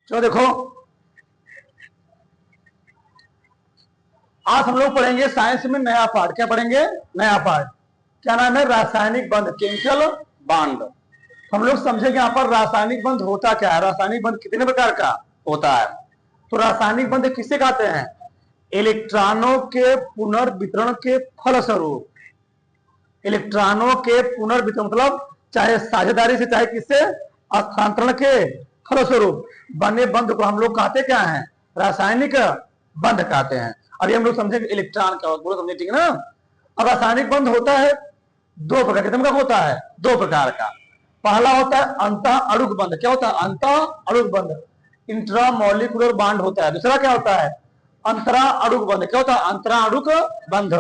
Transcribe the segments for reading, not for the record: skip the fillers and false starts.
चलो देखो, आज हम लोग पढ़ेंगे साइंस में नया पार्ट। क्या पढ़ेंगे? नया पार्ट। क्या नाम है? रासायनिक बंध, केमिकल बॉन्ड। हम लोग समझेंगे यहाँ पर रासायनिक बंध होता क्या है, रासायनिक बंध कितने प्रकार का होता है। तो रासायनिक बंध किसे कहते हैं? इलेक्ट्रॉनों के पुनर्वितरण के फलस्वरूप, इलेक्ट्रॉनों के पुनर्वितरण मतलब चाहे साझेदारी से चाहे किससे, स्थानांतरण के फलस्वरूप बने बंध को हम लोग कहते क्या है? रासायनिक बंध कहते हैं। अभी हम लोग समझेंगे इलेक्ट्रॉन क्या होता है, समझे, ठीक है ना। अब रासायनिक बंध होता है दो प्रकार, कितने का होता है? दो प्रकार का। पहला होता है अंतः अणुक बंध। क्या होता है? अंतः अणुक बंध, इंट्रामोलिकुलर बॉन्ड होता है। दूसरा क्या होता है? अंतरा अणुक बंध। क्या होता है? अंतरा अणुक बंध,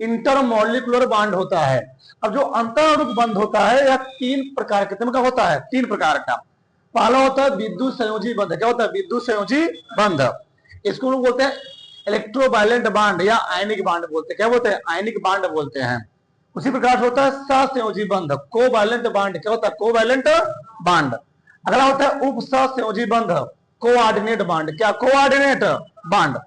इंटरमोलिकुलर बॉन्ड होता है। अब जो अंतर अणुक बंध होता है यह तीन प्रकार कितने का होता है? तीन प्रकार का। पहला होता है विद्युत संयोजी बंध। क्या होता है? विद्युत संयोजी बंध। इसको लोग बोलते हैं इलेक्ट्रोवायलेंट बॉन्ड या आयनिक बॉन्ड बोलते हैं। क्या बोलते हैं? आयनिक बॉन्ड बोलते हैं। उसी प्रकार से होता है सहसंयोजी बंध, कोवैलेंट बॉन्ड। क्या होता है? Covalent bond. अगला होता है उप सहसंयोजी बंध, कोऑर्डिनेट बॉन्ड। क्या? Coordinate bond.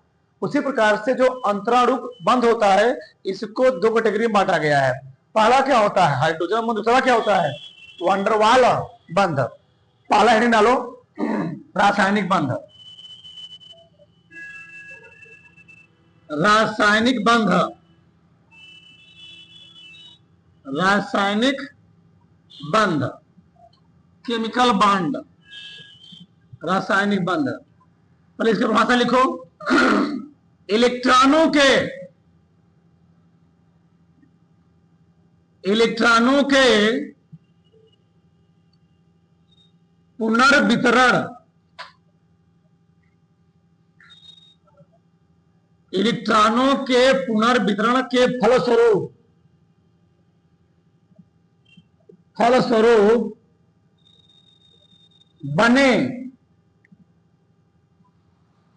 उसी प्रकार से जो अंतराणुक बंध होता है इसको दो कैटेगरी में बांटा गया है। पहला क्या होता है? हाइड्रोजन बंध। दूसरा क्या होता है? वंडरवाल बंध। पहला हेडिंग डालो, रासायनिक बंध। रासायनिक बंध, रासायनिक बंध, केमिकल बॉन्ड, रासायनिक बंध। पहले इसकी भाषा लिखो। इलेक्ट्रॉनों के, इलेक्ट्रॉनों के पुनर्वितरण, इलेक्ट्रॉनों के पुनर्वितरण के फलस्वरूप, फलस्वरूप बने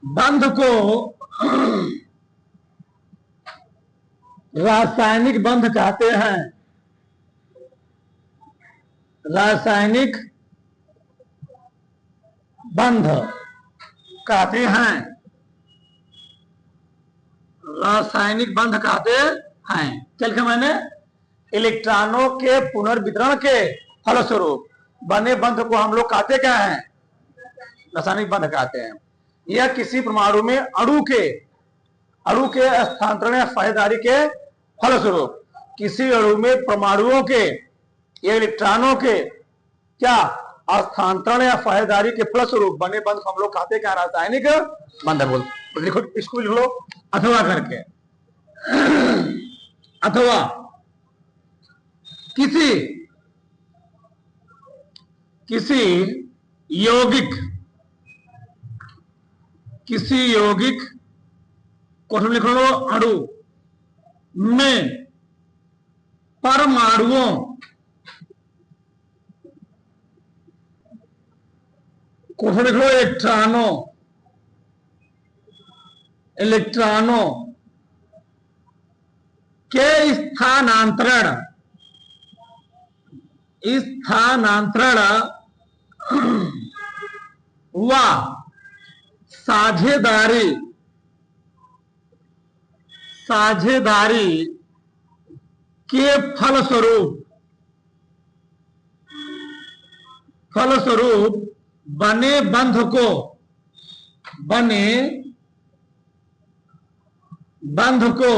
बंध को रासायनिक बंध कहते हैं। रासायनिक बंध कहते हैं, रासायनिक बंध कहते हैं। क्या लिखा मैंने? इलेक्ट्रॉनों के पुनर्वितरण के फलस्वरूप बने बंध को हम लोग कहते क्या हैं? रासायनिक बंध कहते हैं। यह किसी परमाणु में अणु के स्थानांतरण या साझेदारी के फलस्वरूप, किसी अणु में परमाणुओं के या इलेक्ट्रॉनों के क्या स्थानांतरण या साझेदारी के फलस्वरूप बने बंध को हम लोग कहते क्या? रासायनिक बंध बोलते। लिखो, इसको लिख लो अथवा करके। अथवा किसी किसी यौगिक, किसी यौगिक को लिख लो अणु में परमाणुओं, को लिख लो इलेक्ट्रॉनों, इलेक्ट्रॉनों के स्थानांतरण, स्थानांतरण व साझेदारी, साझेदारी के फलस्वरूप, फलस्वरूप बने बंध को, बने बंध को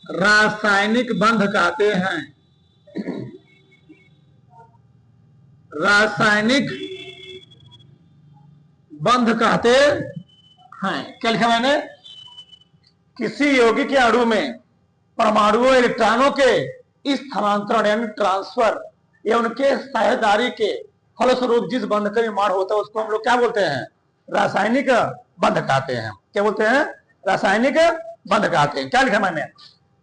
रासायनिक बंध कहते हैं। रासायनिक बंध कहते हैं। क्या लिखा मैंने? किसी यौगिक के अणु में परमाणुओं इलेक्ट्रॉनों के स्थानांतरण यानी ट्रांसफर या उनके साझेदारी के फलस्वरूप जिस बंध का निर्माण होता है उसको हम लोग क्या बोलते हैं? रासायनिक बंध कहते हैं। क्या बोलते हैं? रासायनिक बंध कहते हैं। क्या लिखा मैंने?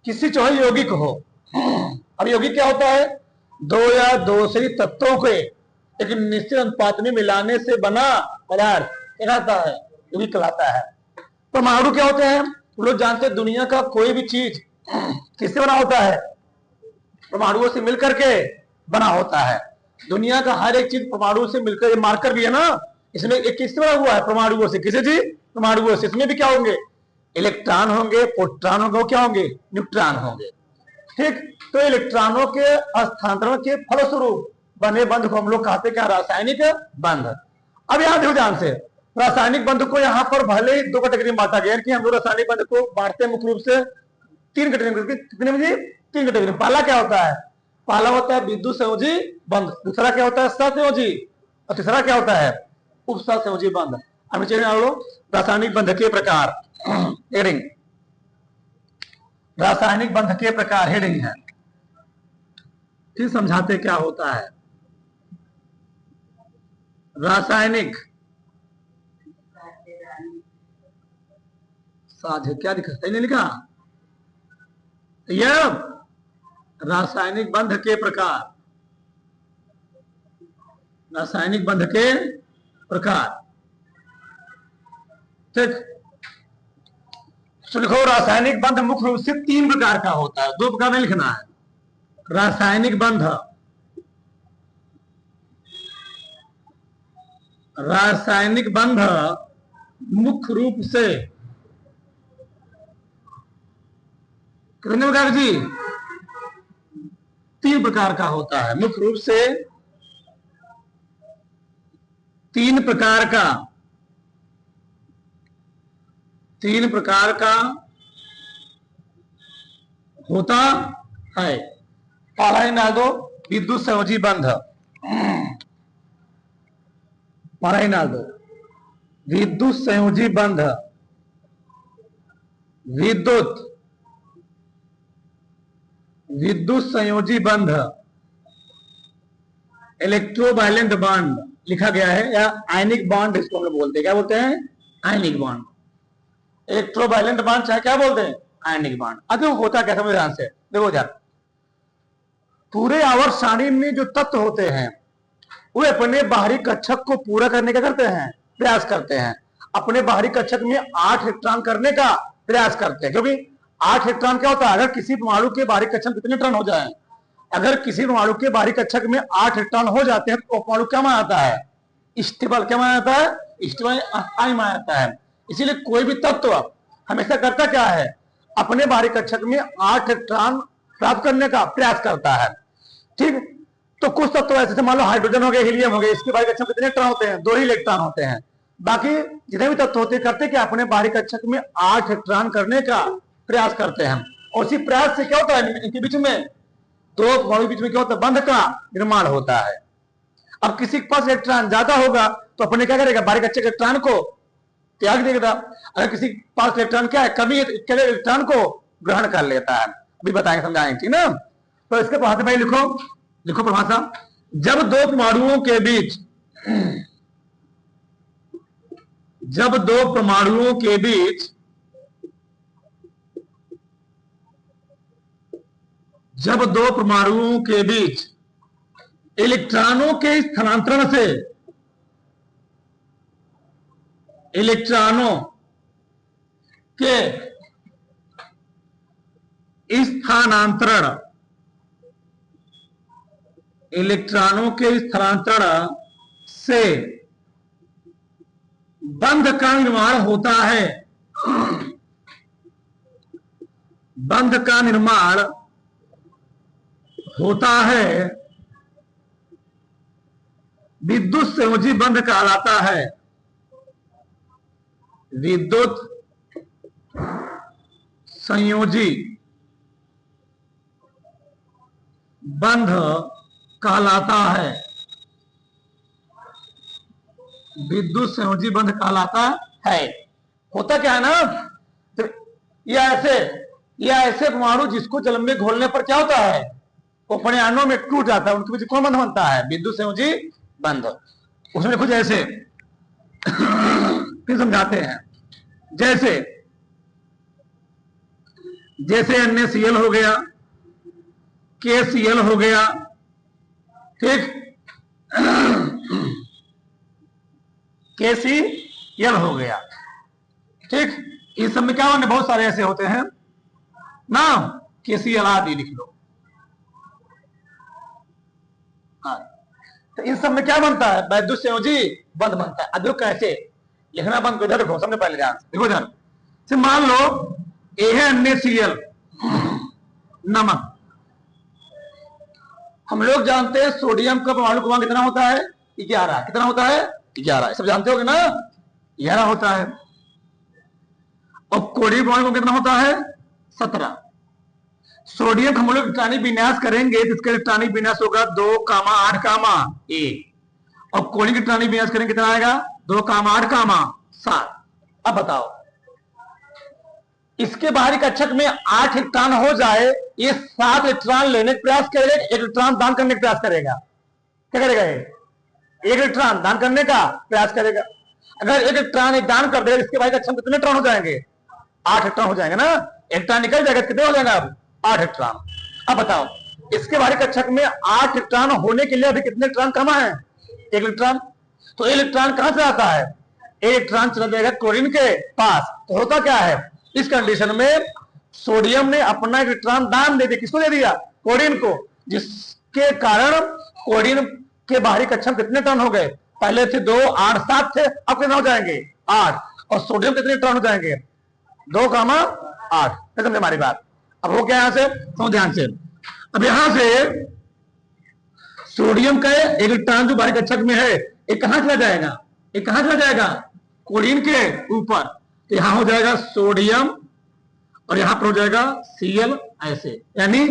किसी चाहे यौगिक हो, अब यौगिक क्या होता है? दो या दो से तत्वों के एक निश्चित अनुपात में मिलाने से बना पदार्थ कहलाता है, यौगिक कहलाता है। परमाणु क्या होते हैं? लोग जानते हैं दुनिया का कोई भी चीज किससे बना होता है? परमाणुओं से मिलकर के बना होता है। दुनिया का हर एक चीज परमाणु से मिलकर, ये मार्कर भी है ना, इसमें एक किससे बना हुआ है? परमाणुओं से। किसे जी? परमाणुओं से। इसमें भी क्या होंगे? इलेक्ट्रॉन होंगे, प्रोटॉन होंगे, क्या होंगे? न्यूट्रॉन होंगे। ठीक, तो इलेक्ट्रॉनों के स्थानांतरण के फलस्वरूप बने बंध को हम लोग कहते क्या? रासायनिक बंध। अब यहां देखो ध्यान से, रासायनिक बंध को यहाँ पर भले ही दो कैटेगरी में बांटा गया कि हम लोग रासायनिक बंध को बांटते हैं मुख्य रूप से तीन कैटेगरी में। कितने में जी? तीन कैटेगरी। पहला क्या होता है? पहला होता है विद्युत संयोजी बंध, दूसरा क्या होता है? सहसंयोजी, और तीसरा क्या होता है? उपसहसंयोजी बंध। अब नीचे रासायनिक बंध के प्रकार हेडिंग, रासायनिक बंध के प्रकार हेडिंग है। फिर समझाते क्या होता है रासायनिक साझे। क्या लिखा? सही नहीं लिखा? यह रासायनिक बंध के प्रकार, रासायनिक बंध के प्रकार। ठीक, तो लिखो रासायनिक बंध मुख्य रूप से तीन प्रकार का होता है, दो प्रकार में लिखना है। रासायनिक बंध, रासायनिक बंध मुख्य रूप से कितने प्रकार जी? तीन प्रकार का होता है। मुख्य रूप से तीन प्रकार का, तीन प्रकार का होता है। पहला ही ना दो, विद्युत संयोजी बंध। पहला ही ना दो, विद्युत संयोजी बंध। विद्युत विद्युत संयोजी बंध, इलेक्ट्रोवायलेंट बॉन्ड लिखा गया है, या आयनिक बॉन्ड इसको हम लोग बोलते हैं। क्या बोलते हैं? Ionic bond. इलेक्ट्रोवायलेंट बॉन्ड चाहे क्या बोलते हैं? Ionic bond. अब होता क्या, समझ ध्यान से देखो यार, पूरे आवर्त सारणी में जो तत्व होते हैं वो अपने बाहरी कक्षक को पूरा करने का करते हैं, प्रयास करते हैं। अपने बाहरी कक्षक में 8 इलेक्ट्रॉन करने का प्रयास करते हैं, क्योंकि 8 इलेक्ट्रॉन क्या होता है? अगर किसी परमाणु के बाहरी कक्षक कितने इलेक्ट्रॉन हो जाए, अगर किसी परमाणु के बाहरी कक्षक में 8 इलेक्ट्रॉन हो जाते हैं तो परमाणु क्या माना जाता है? स्टेबल। क्या माना जाता है? स्टेबल आयन माना जाता है। इसीलिए कोई भी तत्व हमेशा करता क्या है? अपने बाहरी कक्षक में 8 इलेक्ट्रॉन प्राप्त करने का प्रयास करता है। ठीक, तो कुछ तत्व ऐसे मान लो हाइड्रोजन हो गए, हीलियम हो गए, इसके बाहरी कक्षक में कितने इलेक्ट्रॉन होते हैं? 2 ही इलेक्ट्रॉन होते हैं। बाकी जितने भी तत्व होते हैं करते क्या? अपने बाहरी कक्षक में 8 इलेक्ट्रॉन करने का प्रयास करते हैं। और उसी प्रयास से क्या होता है? इनके बीच में, दो परमाणु के बीच में क्या होता है? बंध का निर्माण होता है। अब किसी के पास इलेक्ट्रॉन ज्यादा होगा तो अपने क्या करेगा? बाहरी कक्षक इलेक्ट्रॉन को त्याग देगा। अगर किसी के पास इलेक्ट्रॉन क्या है? कमी इलेक्ट्रॉन को ग्रहण कर लेता है। अभी बताएंगे, समझाएंगे, ठीक ना? तो इसके बाद भाई लिखो, लिखो परिभाषा। जब दो परमाणुओं के बीच, जब दो परमाणुओं के बीच, जब दो परमाणुओं के बीच इलेक्ट्रॉनों के स्थानांतरण से, इलेक्ट्रॉनों के स्थानांतरण, इलेक्ट्रॉनों के स्थानांतरण से बंध का निर्माण होता है। बंध का निर्माण होता है, विद्युत संयोजी बंध कहलाता है। विद्युत संयोजी बंध कहलाता है, विद्युत संयोजी बंध कहलाता है। होता क्या है ना, तो ये ऐसे परमाणु जिसको जल में घोलने पर क्या होता है? वो अपने आणों में टूट जाता है, उनके बीच कौन बंध बनता है? विद्युत संयोजी बंध। उसमें कुछ ऐसे फिर समझाते हैं, जैसे जैसे NaCl हो गया, KCl हो गया, ठीक, KCl हो गया, ठीक। इस सब में क्या होने, बहुत सारे ऐसे होते हैं ना, KCl आदि लिख लो। हाँ, तो इन सब में क्या बनता है? विद्युत संयोजी बंध बनता है। अब देखो कैसे लिखना बंद कर, देखो सबसे पहले ध्यान देखो ध्यान से, मान लो ए है NaCl नमक। हम लोग जानते हैं सोडियम का परमाणु क्रमांक कितना होता है? 11। कितना होता है? 11। सब जानते होगे ना, 11 होता है। और क्लोरीन परमाणु क्रमांक कितना होता है? 17। सोडियम हम लोग इलेक्ट्रॉनिक विन्यास करेंगे तो इसका इलेक्ट्रॉनिक विन्यास होगा 2,8,1। और क्लोरीन का इलेक्ट्रॉनिक विन्यास करेंगे कितना आएगा? 2,8,7। अब बताओ इसके बाहरी कक्षक में 8 इलेक्ट्रॉन हो जाए, ये 7 इलेक्ट्रॉन लेने का प्रयास करेगा, 1 इलेक्ट्रॉन दान करने का प्रयास करेगा। क्या करेगा? ये 1 इलेक्ट्रॉन दान करने का प्रयास करेगा। अगर 1 इलेक्ट्रॉन दान कर देगा, इसके बाहरी कक्षक में कितने इलेक्ट्रॉन हो जाएंगे? 8 इलेक्ट्रॉन हो जाएंगे ना। इलेक्ट्रॉन निकल जाएगा, कितने हो जाएगा? अब 8 इलेक्ट्रॉन। अब बताओ इसके बाहरी कक्षक में 8 इलेक्ट्रॉन होने के लिए अभी कितने इलेक्ट्रॉन कमा है? 1 इलेक्ट्रॉन। तो इलेक्ट्रॉन कहां से आता है? इलेक्ट्रॉन चला जाएगा क्लोरीन के पास। तो होता क्या है इस कंडीशन में? सोडियम ने अपना इलेक्ट्रॉन दान दे दिया। किसको दे दिया? क्लोरीन को। जिसके कारण क्लोरीन के बाहरी कक्षक कितने टर्न हो गए? पहले थे 2, 8, 7 थे, अब कितने हो जाएंगे? 8। और सोडियम कितने टर्न हो जाएंगे? 2,8। समझे हमारी बात? अब हो क्या यहां से? तो ध्यान से, अब यहां से सोडियम का इलेक्ट्रॉन जो बाहरी कक्षक में है, ये कहां चला जाएगा? ये कहां चला जाएगा? क्लोरीन के ऊपर। तो यहां हो जाएगा सोडियम और यहां पर हो जाएगा Cl ऐसे। यानी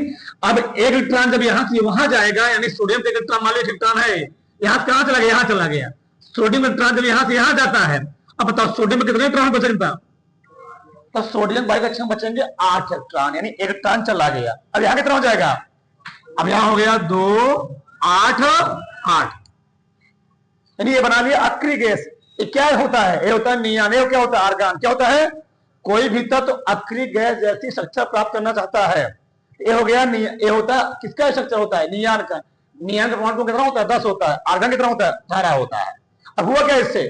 अब 1 इलेक्ट्रॉन जब यहां से वहां जाएगा, यानी सोडियम का इलेक्ट्रॉन मान लो 1 इलेक्ट्रॉन है, यहां कहां चला गया? यहां चला गया। सोडियम इलेक्ट्रॉन जब यहां से यहां जाता है, अब बताओ सोडियम में कितने इलेक्ट्रॉन बचेगा? तो सोडियम बाहरी कक्षक में बचेंगे 8 इलेक्ट्रॉन, यानी 1 इलेक्ट्रॉन चला गया। अब यहां कितना हो जाएगा? अब यहां हो गया 2, 8, 8। यानी ये बना लिया अक्रिय गैस। ये क्या होता है? ये होता है नियान। ये क्या होता है? आर्गन। क्या होता है? कोई भी तत्व अक्रिय गैस जैसी स्ट्रक्चर प्राप्त करना चाहता है, ये हो गया। ये होता है किसका स्ट्रक्चर होता है? नियान का। नियान का परमाणु कितना होता है? 10 होता है। आर्गन कितना होता है? 18 होता है। अब हुआ क्या इससे?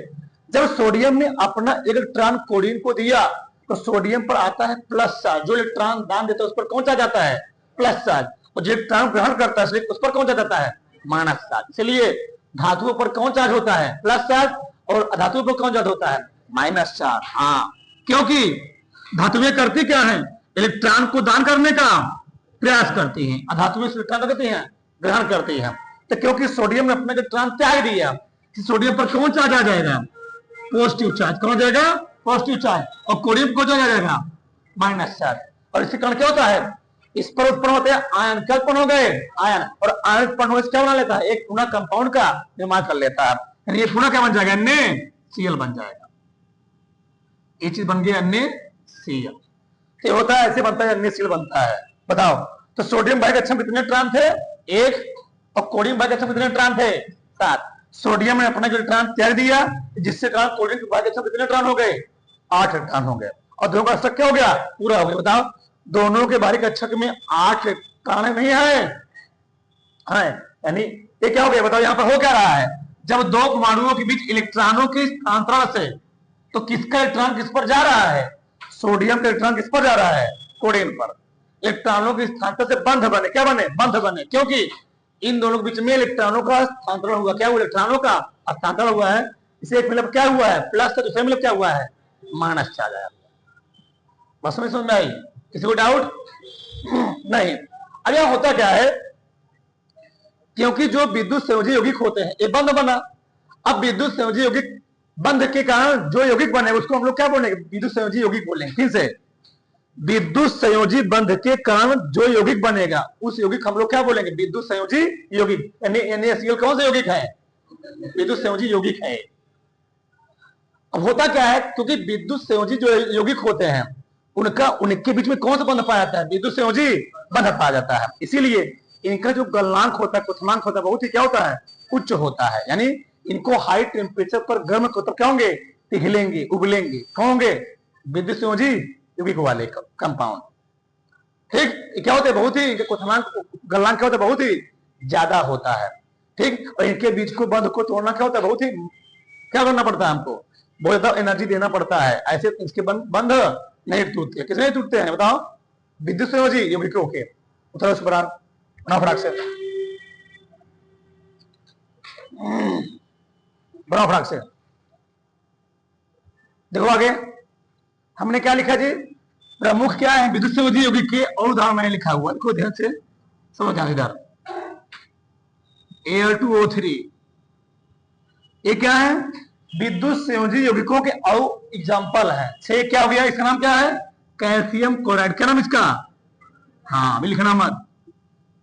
जब सोडियम ने अपना 1 इलेक्ट्रॉन क्लोरीन को दिया, तो सोडियम पर आता है प्लस चार्ज। जो इलेक्ट्रॉन दान देता है उस पर कौन सा जाता है? Plus charge. और जो इलेक्ट्रॉन ग्रहण करता है उस पर कौन सा जाता है? Minus charge. इसलिए धातुओं पर कौन चार्ज होता है? Plus charge. और अधातुओं पर कौन चार्ज होता है? Minus charge. हाँ, क्योंकि धातुएं करती क्या है? इलेक्ट्रॉन को दान करने का प्रयास करती हैं। अधातुएं इलेक्ट्रॉन करती हैं, ग्रहण करती हैं। तो क्योंकि सोडियम ने अपने इलेक्ट्रॉन त्याग दिया, सोडियम पर कौन चार्ज आ जाएगा? Positive charge. कौन जाएगा? Positive charge. और क्लोरीन को कौन जाएगा? Minus charge. और इसके कारण क्या होता है? इस पर उत्पन्न होते हैं आयन। क्या उत्पन्न हो गए? आयन। और आयन उत्पन्न होने से क्या बना लेता है? एक पुनः कंपाउंड का निर्माण कर लेता है। यानी ये पुनः क्या बन जाएगा? NaCl बन जाएगा। ये चीज बन गई NaCl। ये होता है, ऐसे बनता है, NaCl बनता है। बताओ तो सोडियम बाहरी कक्षक में कितने इलेक्ट्रॉन थे? 1। और क्लोरीन बाहरी कक्षक में कितने इलेक्ट्रॉन थे? 7। सोडियम ने अपना इलेक्ट्रॉन त्याग दिया, जिससे कारण क्लोरीन के बाहरी कक्षक में कितने इलेक्ट्रॉन हो गए? 8 इलेक्ट्रॉन हो गए। और दोनों का स्ट्रक्चर क्या हो गया? पूरा हो गया। बताओ दोनों के बाहरी कक्षक में 8 इलेक्ट्रॉन नहीं है, यानी ये क्या हो गया? बताओ यहां पर हो क्या रहा है? जब 2 परमाणुओं के बीच इलेक्ट्रॉनों के स्थानांतरण से, तो किसका इलेक्ट्रॉन किस पर जा रहा है? सोडियम का इलेक्ट्रॉन किस पर जा रहा है? क्लोरीन पर। इलेक्ट्रॉनों के स्थानांतरण से बंध बने। क्या बने? बंध बने। क्योंकि इन दोनों के बीच में इलेक्ट्रॉनों का स्थानांतरण हुआ। क्या हुआ? इलेक्ट्रॉनों का स्थानांतरण हुआ है। इसे एक मतलब क्या हुआ है? प्लस का। दूसरे मतलब क्या हुआ है? माइनस चार्ज आया। बस में समझ में आई? किसी को डाउट नहीं? अब यह होता क्या है? क्योंकि जो विद्युत संयोजी यौगिक होते हैं, ये बंध बना। अब विद्युत संयोजी यौगिक बंध के कारण जो यौगिक बने उसको हम लोग क्या बोलेंगे? विद्युत संयोजी यौगिक बोलेंगे। फिर से, विद्युत संयोजी बंध के कारण जो यौगिक बनेगा उस यौगिक हम लोग क्या बोलेंगे? विद्युत संयोजी यौगिक। NaCl कौन सा यौगिक है? विद्युत संयोजी यौगिक है। अब होता क्या है? क्योंकि विद्युत संयोजी जो यौगिक होते हैं उनके बीच में कौन सा बंध पाया जाता है? विद्युत संयोजी बंध पाया जाता है। इसीलिए इनका जो गलनांक होता है, क्वथनांक होता है, बहुत ही क्या होता है? उच्च होता है। यानी इनको हाई टेम्परेचर पर गर्म तो क्या होंगे? पिघलेंगे, उबलेंगे। कौन होंगे? विद्युत संयोजी यौगिक वाले कंपाउंड। ठीक, क्या होते हैं? बहुत ही क्वथनांक गलनांक क्या होता है? बहुत ही ज्यादा होता है। ठीक, और इनके बीच को बंध को तोड़ना क्या होता है? बहुत ही क्या करना पड़ता है हमको? बहुत ज्यादा एनर्जी देना पड़ता है। ऐसे इसके बंध नहीं टूटते। किसने नहीं टूटते हैं? बताओ। विद्युत संयोजी यौगिकों के। उतरो उस पर फटाक से। बढ़ाओ फटाक से। देखो आगे हमने क्या लिखा जी, प्रमुख क्या है विद्युत संयोजी यौगिक के, और उदाहरण मैंने लिखा हुआ, देखो ध्यान से समझ जाए। इधर Al2O3 ये क्या है, विद्युत संयोजी यौगिकों के और एग्जाम्पल है। 6 क्या हो गया, इसका नाम क्या है, कैल्शियम क्लोराइड। क्या नाम इसका, हाँ अभी लिखना मत,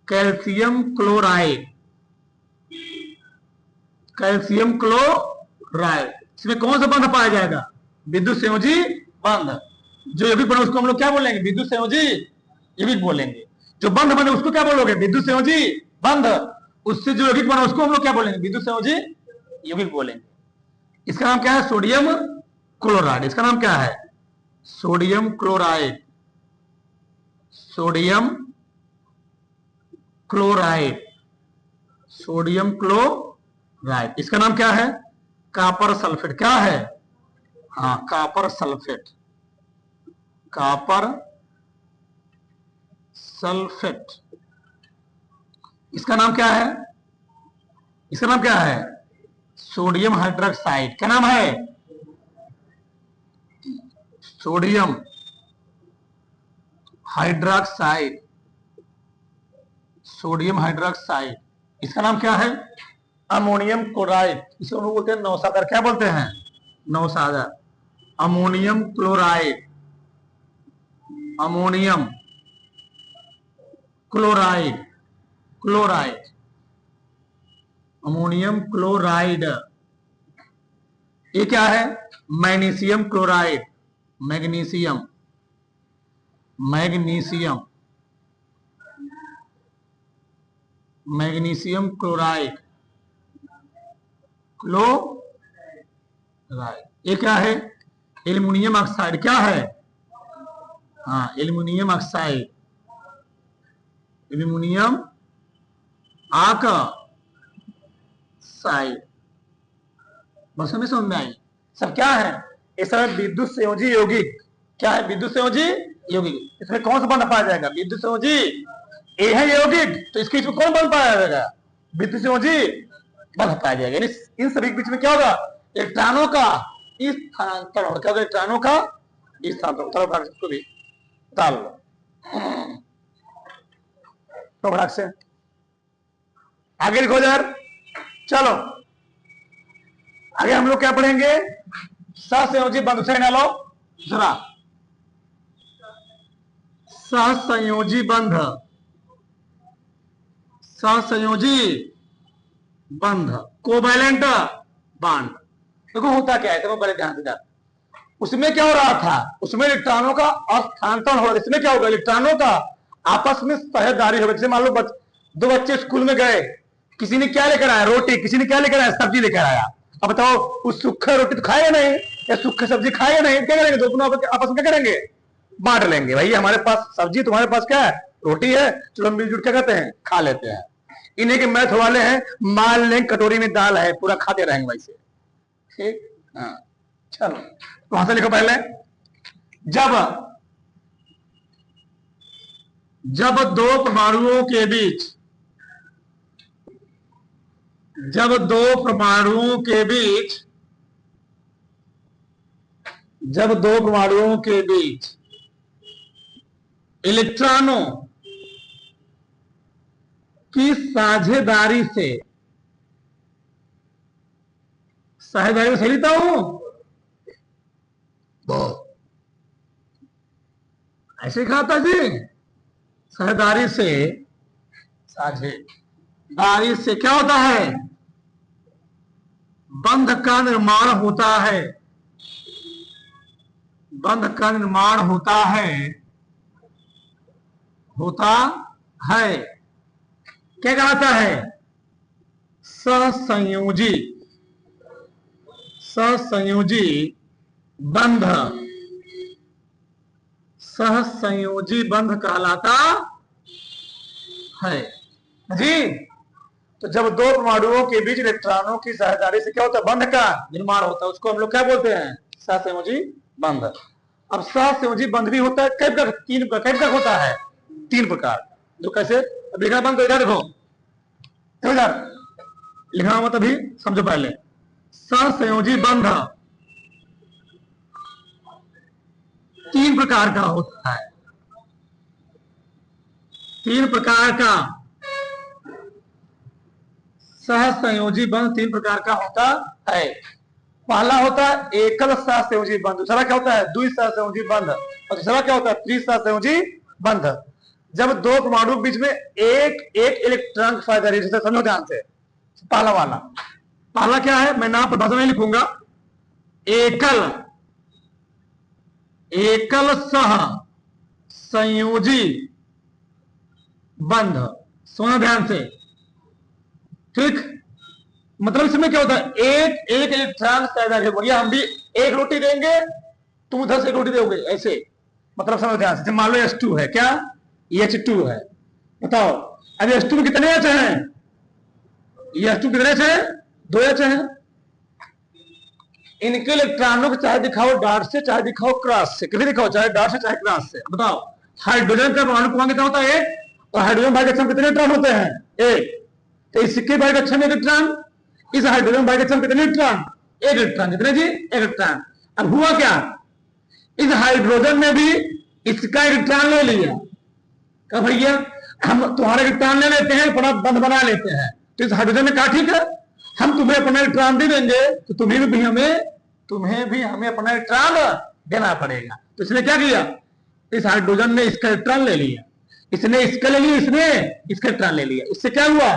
कैल्शियम क्लोराइड। कैल्शियम क्लोराइड, इसमें कौन सा बंध पाया जाएगा, विद्युत संयोजी बंध। जो यौगिक बने उसको हम लोग क्या बोलेंगे, विद्युत संयोजी यौगिक बोलेंगे। जो बंध बने उसको क्या बोलोगे, विद्युत संयोजी बंध। उससे जो यौगिक बना उसको हम लोग क्या बोलेंगे, विद्युत संयोजी यौगिक बोलेंगे। इसका नाम क्या है, सोडियम क्लोराइड। इसका नाम क्या है, sodium chloride. Sodium chloride, sodium chloride. इसका नाम क्या है, कॉपर सल्फेट। क्या है, हाँ कॉपर सल्फेट। Copper sulphate. इसका नाम क्या है, इसका नाम क्या है, सोडियम हाइड्रोक्साइड। क्या नाम है, सोडियम हाइड्रोक्साइड। Sodium hydroxide. इसका नाम क्या है, अमोनियम क्लोराइड। इसको लोग बोलते हैं नौसागर। क्या बोलते हैं, नौसागर। Ammonium chloride, ammonium chloride, chloride, ammonium chloride. ये क्या है, magnesium chloride. Magnesium, magnesium, magnesium chloride, chloride. ये क्या है, एल्युमिनियम ऑक्साइड। क्या है, हाँ एल्युमिनियम ऑक्साइड, एल्युमिनियम ऑक्साइड। बस हमें समझ में आई। सब क्या है, ये सब विद्युत संयोजी यौगिक। क्या है, विद्युत संयोजी यौगिक। इसमें कौन सा बंध पाया जाएगा, विद्युत संयोजी। ए है यौगिक तो इसके इसमें कौन बंध पाया जाएगा, विद्युत संयोजी बंध पाया जाएगा। इन सभी के बीच में क्या होगा, इलेक्ट्रॉनों का स्थानांतरण होगा। क्या होगा, इलेक्ट्रॉनों का स्थानांतरण। चलो को भी डाल लो तो भड़क से आगे लिखो यार। चलो आगे हम लोग क्या पढ़ेंगे, सहसंयोजी बंध से डालो जरा। सहसंयोजी बंध, सहसंयोजी बंध, कोवैलेंट बॉन्ड। देखो होता क्या है, देखो बड़े ध्यान से। उसमें क्या हो रहा था, उसमें इलेक्ट्रॉनों का स्थानांतरण हो रहा था। इसमें क्या होगा, इलेक्ट्रॉनों का आपस में साझेदारी होगी। जैसे मान लो दो बच्चे स्कूल में गए, किसी ने क्या लेकर आया, रोटी, किसी ने क्या लेकर आया, सब्जी लेकर आया। अब बताओ उस सूखे रोटी तो खाएगा नहीं या सूखे सब्जी खाएगा नहीं, क्या करेंगे, दोनों आपस में क्या करेंगे, बांट लेंगे। भाई हमारे पास सब्जी, तुम्हारे पास क्या है, रोटी है, चलो मिलजुल क्या कहते हैं, खा लेते हैं। इन्हें के मैथ वाले हैं, मान लें कटोरी में दाल है, पूरा खाते रहेंगे वैसे। ठीक, हाँ चलो वहां से लिखो पहले। जब दो परमाणुओं के बीच, जब दो परमाणुओं के बीच, जब दो परमाणुओं के बीच इलेक्ट्रॉनों की साझेदारी से, साझेदारी में सही लिखता हूं, ऐसे खाता जी, साझेदारी से, साझेदारी से क्या होता है, बंध का निर्माण होता है। बंध का निर्माण होता है, होता है। क्या कहलाता है, सहसंयोजी, सहसंयोजी बंध, सहसंयोजी बंध कहलाता है जी। तो जब दो परमाणुओं के बीच इलेक्ट्रॉनों की साझेदारी से क्या होता है, बंध का निर्माण होता है, उसको हम लोग क्या बोलते हैं, सहसंयोजी बंध। अब सहसंयोजी बंध भी होता है कई प्रकार, तीन प्रकार होता है, 3 प्रकार। जो कैसे, अब लिखना बंद, इधर देखो, इधर लिखना मत, अभी समझो पहले। सहसंयोजी बंध 3 प्रकार का होता है। 3 प्रकार का सहसंयोजी बंध 3 प्रकार का होता है। पहला होता है एकल सहसंयोजी बंध, दूसरा क्या होता है द्विसहसंयोजी बंध, और तीसरा क्या होता है त्रिसहसंयोजी बंध। जब दो परमाणु के बीच में एक इलेक्ट्रॉन का फायदा है, जैसे समझो ध्यान से। पहला वाला, पहला क्या है, मैं नाम परिभाषा में लिखूंगा, एकल सह संयोजी बंध। सुनो ध्यान से, ठीक। मतलब इसमें क्या होता है एक इलेक्ट्रॉन पैदा होगी, हम भी एक रोटी देंगे, तुम उधर से एक रोटी दोगे, ऐसे। मतलब समझ ध्यान से, मान लो H2 है, क्या H2 है, बताओ अब H2 में कितने H हैं, H2 कितने H हैं, 2 H हैं। इनके इलेक्ट्रॉनों को चाहे दिखाओ डॉट से चाहे दिखाओ क्रॉस से, कितने दिखाओ, चाहे डॉट से चाहे क्रॉस से। बताओ हाइड्रोजन का परमाणु क्रमांक कितना होता है 1, और हाइड्रोजन भाई कक्षम कितने इलेक्ट्रॉन होते हैं 1। तो इसके भाई कक्षम में इलेक्ट्रॉन, इस हाइड्रोजन भाई कक्षम कितने इलेक्ट्रॉन 1 इलेक्ट्रॉन, कितने जी 1 इलेक्ट्रॉन। अब हुआ क्या, इस हाइड्रोजन ने भी इसका इलेक्ट्रॉन ले लिया, क्या भैया हम तुम्हारे इलेक्ट्रॉन ले लेते हैं, अपना बंध बना लेते हैं। तो इस हाइड्रोजन ने कहा ठीक है हम तुम्हें अपना इलेक्ट्रॉन दे देंगे, तो तुम्हें भी हमें अपना इलेक्ट्रॉन देना पड़ेगा। तो इसने क्या किया, इस हाइड्रोजन ने इसका इलेक्ट्रॉन ले लिया, इसने इसका ले लिया, इसने इसका इलेक्ट्रॉन ले लिया। इससे क्या हुआ,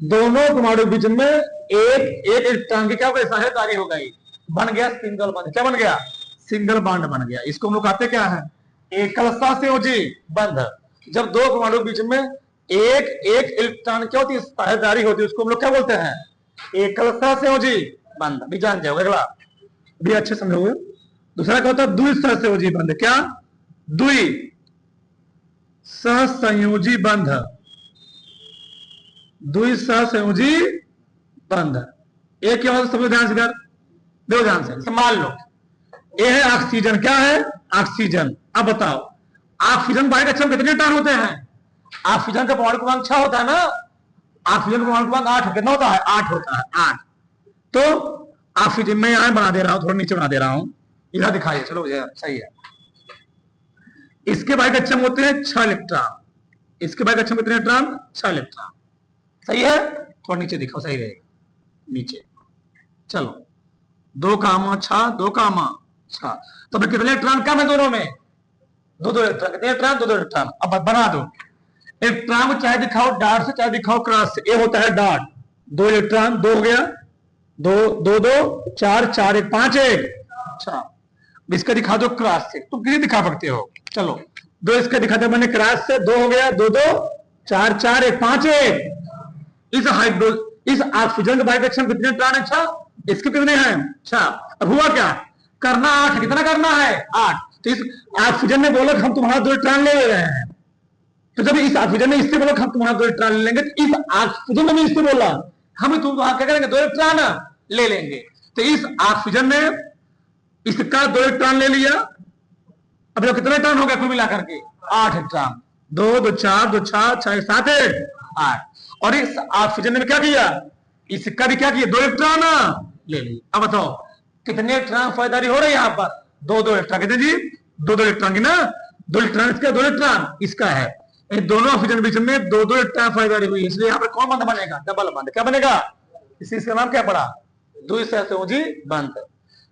दोनों परमाणु बीच में एक इलेक्ट्रॉन की क्या साझेदारी हो गई, बन गया सिंगल बंध। क्या बन गया, सिंगल बॉन्ड बन गया। इसको हम लोग कहते क्या है, एकल सहसंयोजी बंध। जब दो परमाणु बीच में एक इलेक्ट्रॉन क्या होती है, साझेदारी होती है, उसको हम लोग क्या बोलते हैं, एकल सहसंयोजी बंध। भी जान जाओगे, अगला भी अच्छे समझोगे। दूसरा क्या होता है द्विसहसंयोजी बंध। क्या, द्विसहसंयोजी बंध, द्विसहसंयोजी बंध। एक क्या होता है, समझो ध्यान से, इधर देखो ध्यान से। मान लो ये है ऑक्सीजन, क्या है ऑक्सीजन। अब बताओ ऑक्सीजन बाहर कक्षम कितने इलेक्ट्रॉन होते हैं, ऑक्सीजन का परमाणु क्रमांक 6 होता है ना, ऑक्सीजन का परमाणु क्रमांक 8 कितना होता है, 8 होता है, 8। तो ऑक्सीजन में यहां बना दे रहा हूं, थोड़ा नीचे बना दे रहा हूं, इधर दिखाइए, चलो सही है। इसके बाहर कक्षम होते हैं 6 इलेक्ट्रॉन, इसके बाहर कक्षम कितने इलेक्ट्रॉन 6 इलेक्ट्रॉन, सही है। थोड़ा नीचे दिखाओ, सही रहेगा नीचे। चलो 2 कामा 6, 2 कामा 6, तो फिर कितने इलेक्ट्रॉन कम है दोनों में, 2 इलेक्ट्रॉन, कितने इलेक्ट्रॉन 2 इलेक्ट्रॉन। अब बना दो इलेक्ट्रॉन को, चाहे दिखाओ डॉट से चाहे दिखाओ क्रॉस से। ये होता है डॉट, 2 इलेक्ट्रॉन, 2 हो गया, 2 2 2 4 4 1 5 1। अच्छा इसका दिखा दो क्रॉस से, तुम किसी दिखा सकते हो। चलो 2 इसका दिखाते मैंने क्रॉस से, 2 हो गया, 2 2 4 4 1 5 1। इस ऑक्सीजन के बाहर कक्षम कितने इलेक्ट्रॉन है, 6, इसके कितने हैं 6। अब हुआ क्या, करना 8, कितना करना है 8। तो इस ऑक्सीजन ने बोला हम तुम्हारा 2 इलेक्ट्रॉन ले रहे हैं, तो जब इस ऑक्सीजन ने इससे बोला हम तुम्हारा 2 इलेक्ट्रॉन ले लेंगे, तो इस ऑक्सीजन ने भी इससे बोला हम तुम क्या करेंगे 2 इलेक्ट्रॉन ले लेंगे। तो इस ऑक्सीजन ने इसका 2 इलेक्ट्रॉन ले लिया। अब जो कितने इलेक्ट्रॉन हो गया कुल मिलाकर के 8 इलेक्ट्रॉन, 2 2 4 2 6 6 7 1 8। और इस ऑक्सीजन ने क्या किया, इसका भी क्या किया 2 इलेक्ट्रॉन ले ली। अब बताओ कितने इलेक्ट्रॉन फायदारी हो रहे हैं यहाँ पर, 2 2 इलेक्ट्रॉन, कितने जी 2 2 इलेक्ट्रॉन की ना, 2 इलेक्ट्रॉन इसका, 2 इलेक्ट्रॉन इसका है। इन दोनों ऑक्सीजन बीच में 2 2 इलेक्ट्रॉन फायदारी हुई, इसलिए यहाँ पर कौन बंध बनेगा, डबल बंध। क्या बनेगा, इसका नाम क्या पड़ा, द्विसहसंयोजी बंध।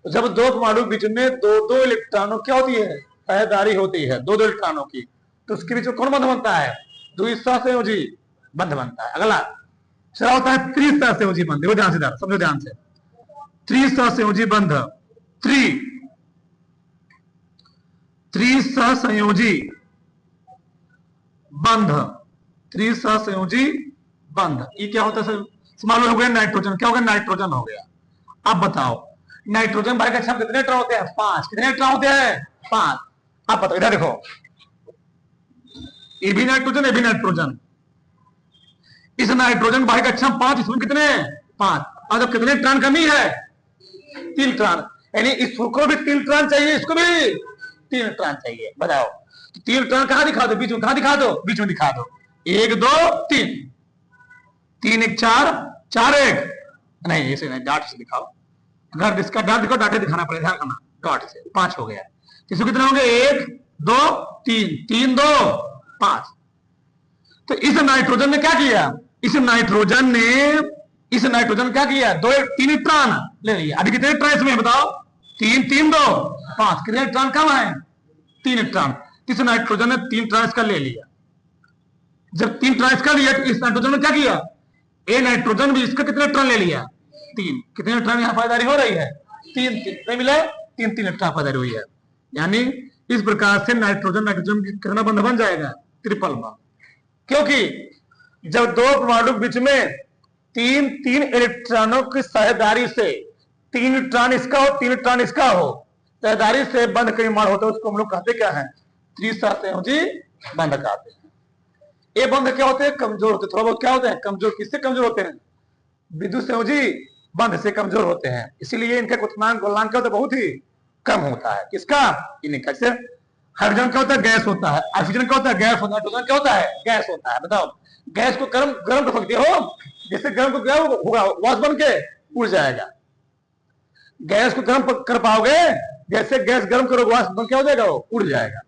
तो जब दो परमाणु बीच में 2 2 इलेक्ट्रॉनों क्या होती है, साझेदारी होती है 2 2 इलेक्ट्रॉनों की, तो उसके बीच में कौन बंध बनता है, द्विसहसंयोजी बंध बनता है। अगला चला होता है त्रिसहसंयोजी बंध। देखो ध्यान से, समझो ध्यान से, त्रिसहसंयोजी बंध, त्रिसहसंयोजी बंध, त्रिसहसंयोजी बंध। ये क्या होता है, मान लो हो गया नाइट्रोजन, क्या हो गया नाइट्रोजन हो गया। अब बताओ नाइट्रोजन बाहर कक्षम कितने इलेक्ट्रॉन होते हैं 5, कितने इलेक्ट्रॉन होते हैं 5। अब बताओ इधर देखो, ये भी नाइट्रोजन, ये भी नाइट्रोजन, इस नाइट्रोजन बाहर कक्षम 5, इसमें कितने 5। और जब कितने इलेक्ट्रॉन कमी है 3 इलेक्ट्रॉन, यानी इसको भी 3 इलेक्ट्रॉन चाहिए, इसको भी 3 इलेक्ट्रॉन चाहिए। बताओ 3 इलेक्ट्रॉन कहां दिखा दो, बीच में, कहां दिखा दो, बीच में दिखा दो, 1 2 3, 3 1 4 4 1, नहीं ऐसे नहीं, डॉट से दिखाओ, अगर इसका डॉट देखो, डॉट दिखाना पड़ेगा, ध्यान रखना, डॉट से 5 हो गया। इसको कितने होंगे, 1 2 3, 3 2 5। तो इस नाइट्रोजन ने क्या किया, इस नाइट्रोजन क्या किया, 3 इलेक्ट्रॉन ले लिया। अभी कितने इलेक्ट्रॉन इसमें बताओ, 3 3 2 5, कितने इलेक्ट्रॉन कम है, 3 इलेक्ट्रॉन। इस नाइट्रोजन ने 3 इलेक्ट्रॉन इसका ले लिया। जब 3 इलेक्ट्रॉन इसका लिया, इस नाइट्रोजन ने क्या किया, ए नाइट्रोजन भी इसका कितने इलेक्ट्रॉन ले लिया, 3। कितने इलेक्ट्रॉन यहाँ पायदारी हो रही है, 3 कितने मिले, 3 इलेक्ट्रॉन पायदारी हुई है। यानी इस प्रकार से नाइट्रोजन कितना बंध बन जाएगा, ट्रिपल बॉन्ड। क्योंकि जब दो परमाणु बीच में 3 इलेक्ट्रॉनों की साझेदारी से, 3 इलेक्ट्रॉन इसका हो 3 इलेक्ट्रॉन इसका हो, साझेदारी से बंध का निर्माण होता है, उसको हम लोग कहते क्या है, त्रिसंयोजी बंध कहते हैं। ये बंध क्या होते हैं, कमजोर होते हैं, थोड़ा बहुत क्या होते हैं, कमजोर। किससे कमजोर होते हैं, विद्युत संयोजी बंध से कमजोर होते हैं। इसीलिए इनका क्वथनांक गलनांक क्या होता है, बहुत ही कम होता है। किसका, इनका। जैसे हाइड्रोजन क्या होता है, गैस होता है। ऑक्सीजन क्या होता है, गैस होता है। नाइट्रोजन क्या होता है, गैस होता है। बताओ, गैस को गर्म कर सकते हो, जैसे गर्म को क्या होगा, वाष्प बन के उड़ जाएगा। गैस को गर्म कर पाओगे, जैसे गैस गर्म करोगे वाष्प बन क्या हो जाएगा, वो उड़ जाएगा।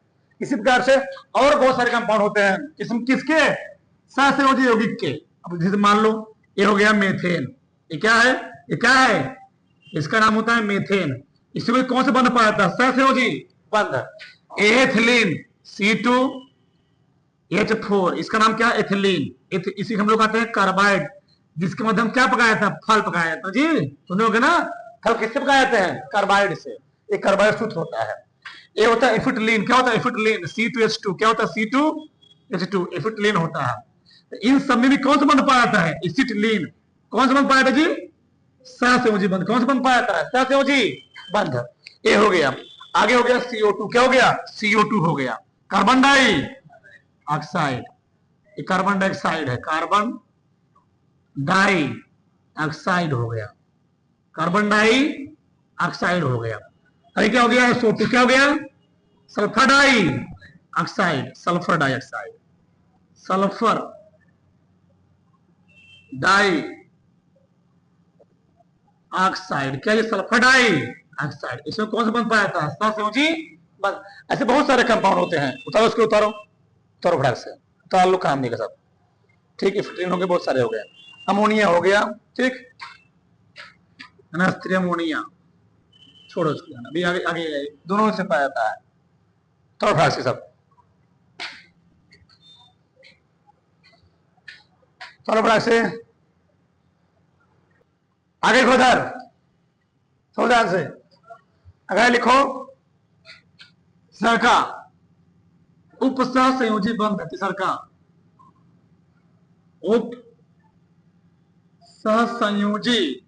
इसी प्रकार से और बहुत सारे कंपाउंड होते हैं, किसके, सहसंयोजी यौगिक के। अब जैसे मान लो ये हो गया मेथेन, ये क्या है, ये क्या है, इसका नाम होता है मेथेन। इसमें कौन से बंध पाया था, सहसंयोजी बंध। एथिलीन C2H4, इसका नाम क्या है, एथिलीन। इसी हम लोग कहते हैं कार्बाइड, जिसके मध्य हम क्या पकाया था, फल पकाया था जी, सुनोगे ना। फल किससे पकाए जाते हैं, कार्बाइड से। ये कार्बाइड सूत्र होता है। ये होता है एफिटिलीन, क्या होता है, एफिटिलीन। C2H2 क्या होता है, C2H2 एफिटिलीन होता है। तो इन सब में भी कौन सा बंध पाया जाता है, एसिटिलीन। कौन सा बंध पाया था जी, सहसंयोजी बंध। कौन सा बंध पाया था, सहसंयोजी बंध। ये हो गया। आगे हो गया CO2, क्या हो गया, CO2 हो गया, कार्बन डाई ऑक्साइड। ये कार्बन डाइऑक्साइड है, कार्बन डाई ऑक्साइड हो गया, कार्बन डाई ऑक्साइड हो गया। अरे क्या हो गया, SO2 क्या हो गया, sulphur dioxide, sulphur dioxide, sulphur dioxide. क्या ये सल्फर डाई ऑक्साइड, इसमें कौन सा बंध पाया था, सहसंयोजी बंध। ऐसे बहुत सारे कंपाउंड होते हैं। उतारो उसके, उतारो फटाक से उतार लो, काम नहीं का सब। ठीक है, फिट्रीन हो गए, बहुत सारे हो गए। अमोनिया हो गया, ठीक है ना, स्त्री अमोनिया छोड़ो उसको, अभी आगे आगे दोनों से पाया जाता है। तो फटाक से सब चलो, फटाक से आगे को उधर ध्यान से। अगर लिखो सरका उपसहसंयोजी बंध, सरका उप सहसंयोजी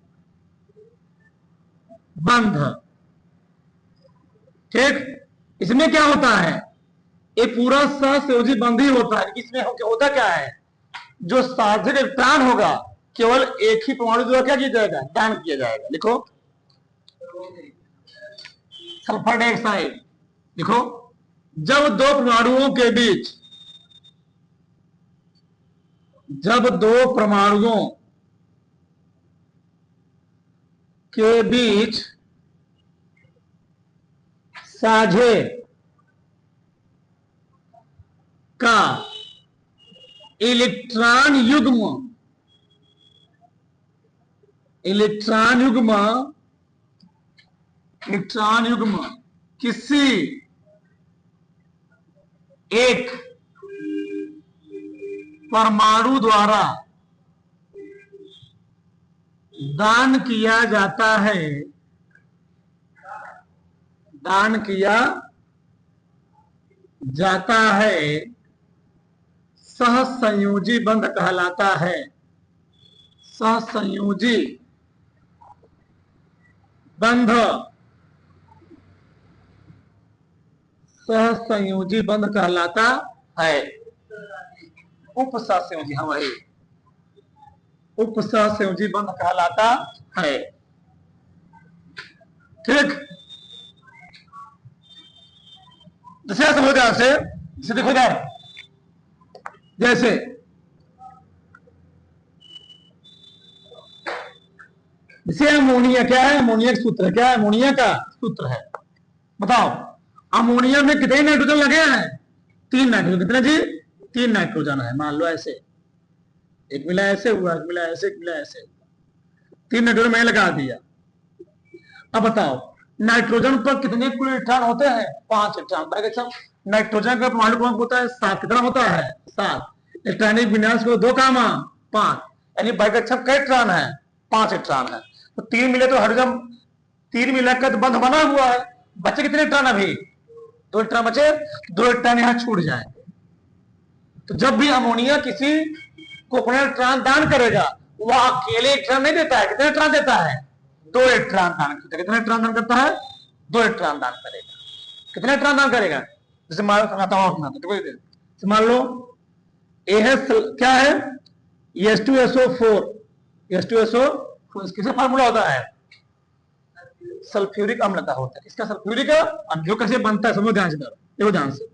बंध, ठीक। इसमें क्या होता है, ये पूरा सहसंयोजी बंध ही होता है। इसमें होता क्या है, जो साधक इलेक्ट्रॉन होगा केवल एक ही परमाणु द्वारा क्या किया जाएगा, दान किया जाएगा। लिखो सल्फर डाइऑक्साइड। देखो, जब दो परमाणुओं के बीच, जब दो परमाणुओं के बीच साझे का इलेक्ट्रॉन युग्म किसी एक परमाणु द्वारा दान किया जाता है, सहसंयोजी बंध कहलाता है। सहसंयोजी बंध, सहसंयोजी बंध कहलाता है। उपसहसंयोजी, हाँ वही, उपसहसंयोजी बंध कहलाता है, ठीक। जैसे समझो ध्यान से, जैसे देखो इधर, जैसे जैसे अमोनिया क्या है, अमोनिया का सूत्र क्या है, अमोनिया का सूत्र है, बताओ अमोनिया में कितने नाइट्रोजन लगे हैं, 3 नाइट्रोजन, कितने जी, 3 नाइट्रोजन है, मान लो ऐसे, एक मिला ऐसे हुआ, एक मिला ऐसे, एक मिला ऐसे, 3 नाइट्रोजन मैंने लगा दिया। अब बताओ नाइट्रोजन पर कितने कुल इलेक्ट्रॉन होते हैं, 5 इलेक्ट्रॉन। नाइट्रोजन का परमाणु क्रमांक होता है 7, कितना होता है 7, इलेक्ट्रॉनिक विन्यास को 2 कामा 5, यानी बाइकक्षम कई इलेक्ट्रॉन है, 5 इलेक्ट्रॉन है, तो 3 मिले तो हाइड्रोजन 3 मिलाकर तो बंध बना हुआ है, बचे कितने इलेक्ट्रॉन अभी, 2 इलेक्ट्रॉन बचे, 2 इलेक्ट्रॉन यहां छूट जाए। तो जब भी अमोनिया किसी को अपना इलेक्ट्रॉन दान करेगा वह अकेले इलेक्ट्रॉन नहीं देता है, कितने इलेक्ट्रॉन देता है, 2 इलेक्ट्रॉन दान करता है, कितने इलेक्ट्रॉन दान करता है, 2 इलेक्ट्रॉन दान करेगा, कितने इलेक्ट्रॉन दान करेगा, जैसे मान लो ए है क्या है H2SO4, H2SO4 किसका फार्मूला होता है, सल्फ्यूरिक अम्ल का होता है, इसका सल्फ्यूरिक अम्ल जो कैसे बनता है समझो ध्यान से, देखो ध्यान से,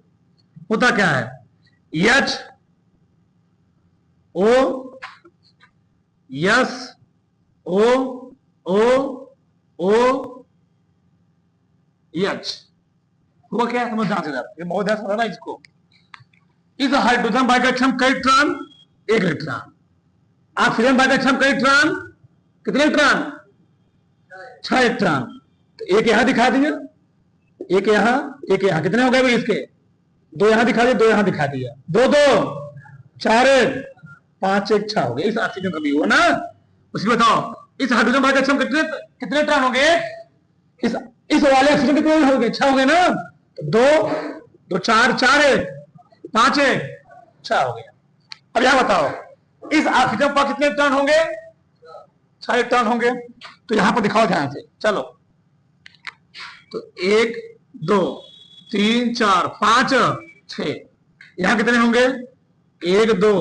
होता क्या है H हुआ क्या है, समझ ध्यान से, ये बहुत ध्यान समझना इसको, इस हाइड्रोजन बाइकक्षम कई इलेक्ट्रॉन, 1 इलेक्ट्रॉन, ऑक्सीजन बाइकक्षम कई इलेक्ट्रॉन, कितने इलेक्ट्रॉन, 6 इलेक्ट्रॉन, तो एक यहां दिखा दिया, एक यहां, कितने हो गए भाई इसके, 2 यहां दिखा दिया, 2 यहां दिखा दिया, 2 2 4 1 5 1 6 हो गए, इस ऑक्सीजन का भी हुआ ना। उसकी बताओ इस हाइड्रोजन बाइकक्षम कितने कितने इलेक्ट्रॉन हो गए, इस वाले ऑक्सीजन कितने हो गए, 6 हो गए ना, तो 2 2 4 4 1 5 1 6 हो गया। अब यहां बताओ इस ऑक्सीजन पर कितने इलेक्ट्रॉन होंगे, 6 इलेक्ट्रॉन होंगे, तो यहां पर दिखाओ ध्यान से, चलो तो 1 2 3 4 5 6, यहां कितने होंगे 1 2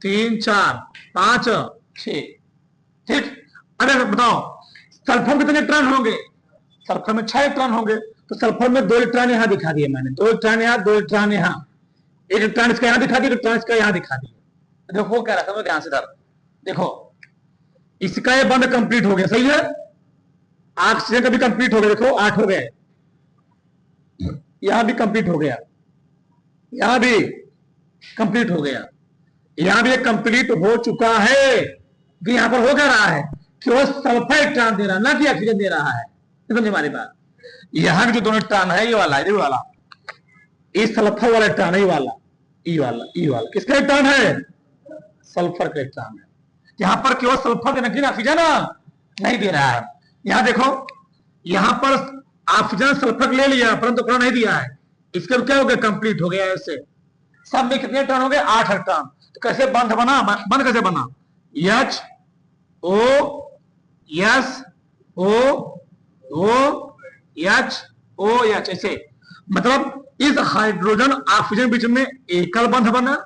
3 4 5 6, ठीक। अरे बताओ सल्फर में कितने इलेक्ट्रॉन होंगे, सल्फर में 6 इलेक्ट्रॉन होंगे, तो सल्फर में 2 इलेक्ट्रॉन यहां दिखा दिए मैंने, 2 इलेक्ट्रॉन यहां, 2 इलेक्ट्रॉन यहां, 1 इलेक्ट्रॉन इसका यहां दिखा दिया, इलेक्ट्रॉन इसका यहां दिखा दिया, देखो क्या रहा, ध्यान से देखो इसका ये बंद कंप्लीट हो गया, सही है, ऑक्सीजन का भी कंप्लीट हो गया, देखो 8 हो गए, यहां भी कंप्लीट हो गया, यहां भी कंप्लीट हो गया, यहां भी कंप्लीट हो चुका है, कि यहां पर हो क्या रहा है कि वो सल्फर इलेक्ट्रॉन दे रहा है ना कि ऑक्सीजन दे रहा है, समझे हमारी बात। यहां भी जो दोनों इलेक्ट्रॉन है, ये वाला इस सल्फर वाला इलेक्ट्रॉन है, ई वाला किसका इलेक्ट्रॉन है, सल्फर का इलेक्ट्रॉन है, यहां पर केवल सल्फर देना कि ऑक्सीजन नहीं दे रहा है। यहां देखो यहां पर ऑक्सीजन सल्फर ले लिया परंतु अपना नहीं दिया है, इसके क्या हो गया, कंप्लीट हो गया, ऐसे सब में कितने इलेक्ट्रॉन हो गए, 8 इलेक्ट्रॉन, तो कैसे बंध बना, बंध कैसे बना, H O S O O H O H, ऐसे मतलब इस हाइड्रोजन ऑक्सीजन बीच में एकल बंध बना,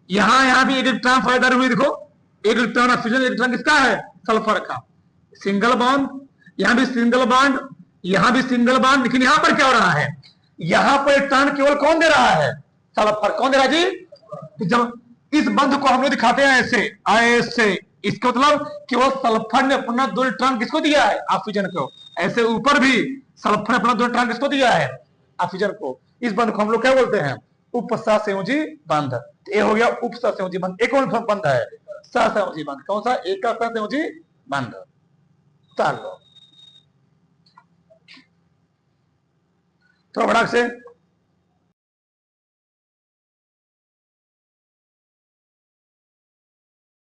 यहां भी एक इलेक्ट्रॉन फायदा हुई, देखो एक इलेक्ट्रॉन ऑक्सीजन, इलेक्ट्रॉन किसका है, सल्फर का, सिंगल बॉन्ड, यहां भी सिंगल बॉन्ड, यहां भी सिंगल बॉन्ड, लेकिन यहां पर क्या हो रहा है, यहां पर इलेक्ट्रॉन केवल कौन दे रहा है, सल्फर, कौन दे रहा है जी, जब इस बंध को हम लोग दिखाते हैं ऐसे इसका मतलब केवल सल्फर ने अपना 2 इलेक्ट्रॉन किसको दिया है, ऑक्सीजन को, ऐसे ऊपर भी सल्फर ने अपना 2 इलेक्ट्रॉन किसको दिया है, ऑक्सीजन को, इस बंध को हम लोग क्या बोलते हैं, उपसहसंयोजी बंध, ये हो गया उपसहसंयोजी बंध। एक कौन सा बंध है, सहसंयोजी बंध, कौन सा, एक का सहसंयोजी बंध, चलो थोड़ा बड़ा से